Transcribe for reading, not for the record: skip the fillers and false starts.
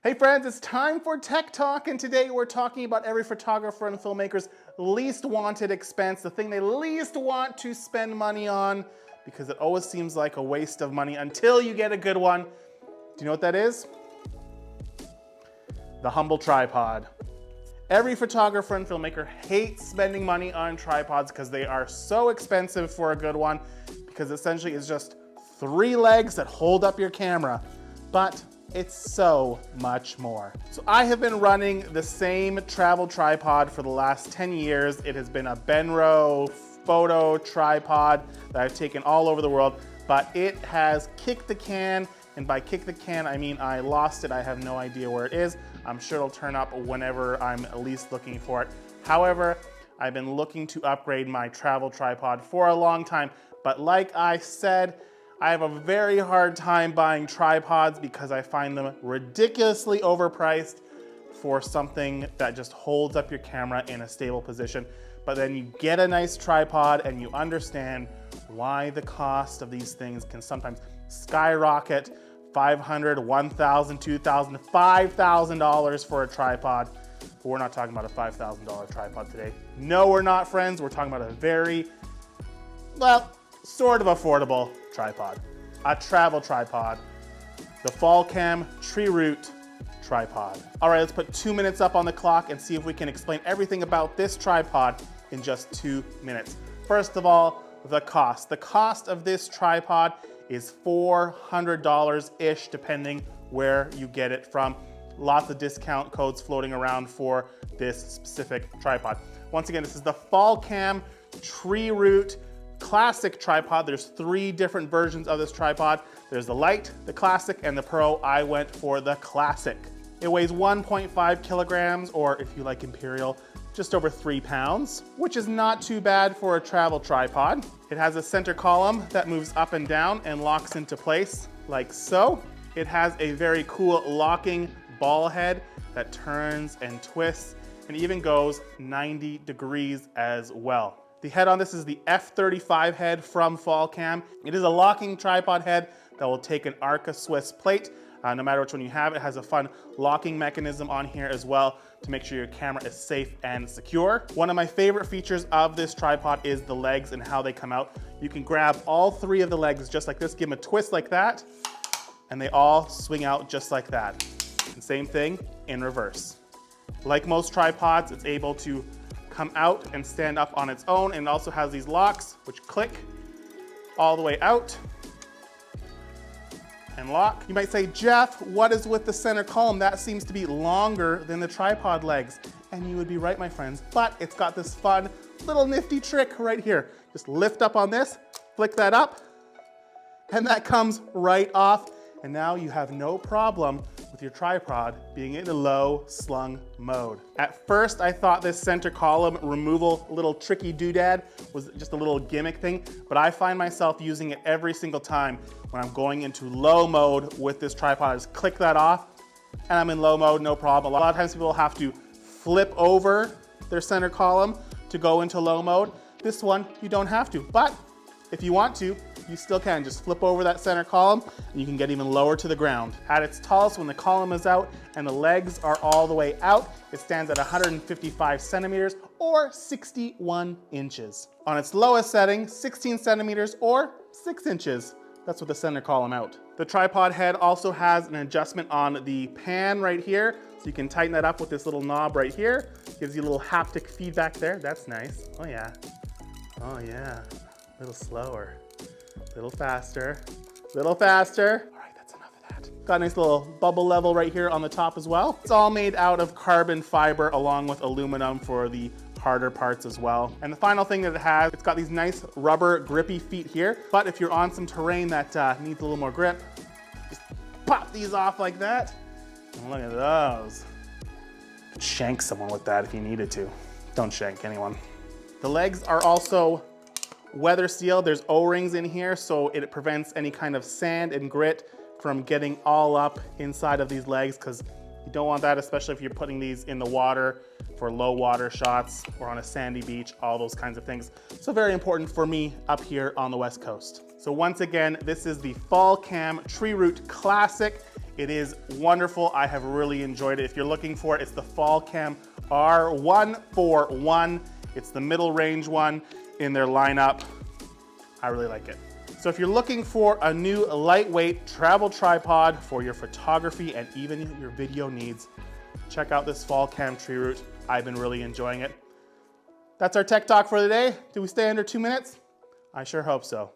Hey friends, it's time for Tech Talk, and today we're talking about every photographer and filmmaker's least wanted expense, the thing they least want to spend money on, because it always seems like a waste of money until you get a good one. Do you know what that is? The humble tripod. Every photographer and filmmaker hates spending money on tripods because they are so expensive for a good one, because essentially it's just 3 legs that hold up your camera. But it's so much more. So I have been running the same travel tripod for the last 10 years. It has been a Benro photo tripod that I've taken all over the world, but it has kicked the can. And by kick the can, I mean I lost it. I have no idea where it is. I'm sure it'll turn up whenever I'm at least looking for it. However, I've been looking to upgrade my travel tripod for a long time, but like I said, I have a very hard time buying tripods because I find them ridiculously overpriced for something that just holds up your camera in a stable position. But then you get a nice tripod and you understand why the cost of these things can sometimes skyrocket. $500, $1,000, $2,000, $5,000 for a tripod. But we're not talking about a $5,000 tripod today. No, we're not, friends. We're talking about a very, well, sort of affordable tripod. A travel tripod. The Falcam Treeroot tripod. All right, let's put 2 minutes up on the clock and see if we can explain everything about this tripod in just 2 minutes. First of all, the cost. The cost of this tripod is $400-ish, depending where you get it from. Lots of discount codes floating around for this specific tripod. Once again, this is the Falcam Treeroot Classic tripod. There's 3 different versions of this tripod. There's the Light, the Classic, and the Pro. I went for the Classic. It weighs 1.5 kilograms, or if you like Imperial, just over 3 pounds, which is not too bad for a travel tripod. It has a center column that moves up and down and locks into place like so. It has a very cool locking ball head that turns and twists and even goes 90 degrees as well. The head on this is the F35 head from Falcam. It is a locking tripod head that will take an Arca-Swiss plate. No matter which one you have, it has a fun locking mechanism on here as well to make sure your camera is safe and secure. One of my favorite features of this tripod is the legs and how they come out. You can grab all 3 of the legs just like this, give them a twist like that, and they all swing out just like that. And same thing in reverse. Like most tripods, it's able to come out and stand up on its own, and it also has these locks which click all the way out and lock. You might say, Jeff, what is with the center column? That seems to be longer than the tripod legs. And you would be right, my friends, but it's got this fun little nifty trick right here. Just lift up on this, flick that up, and that comes right off. And now you have no problem with your tripod being in a low slung mode. At first, I thought this center column removal little tricky doodad was just a little gimmick thing, but I find myself using it every single time when I'm going into low mode with this tripod. I just click that off and I'm in low mode, no problem. A lot of times people have to flip over their center column to go into low mode. This one, you don't have to, but if you want to, you still can. Just flip over that center column and you can get even lower to the ground. At its tallest, when the column is out and the legs are all the way out, it stands at 155 centimeters or 61 inches. On its lowest setting, 16 centimeters or 6 inches. That's with the center column out. The tripod head also has an adjustment on the pan right here, so you can tighten that up with this little knob right here. Gives you a little haptic feedback there. That's nice. Oh yeah. Oh yeah. A little slower. Little faster, little faster. All right, that's enough of that. Got a nice little bubble level right here on the top as well. It's all made out of carbon fiber along with aluminum for the harder parts as well. And the final thing that it has, it's got these nice rubber grippy feet here. But if you're on some terrain that needs a little more grip, just pop these off like that. And look at those. You could shank someone with that if you needed to. Don't shank anyone. The legs are also weather sealed. There's O-rings in here, so it prevents any kind of sand and grit from getting all up inside of these legs, because you don't want that, especially if you're putting these in the water for low water shots or on a sandy beach, all those kinds of things. So very important for me up here on the West Coast. So once again, this is the Falcam Treeroot Classic. It is wonderful. I have really enjoyed it. If you're looking for it, it's the Falcam R141. It's the middle range one in their lineup. I really like it. So if you're looking for a new lightweight travel tripod for your photography and even your video needs, check out this Falcam Treeroot. I've been really enjoying it. That's our tech talk for the day. Did we stay under 2 minutes? I sure hope so.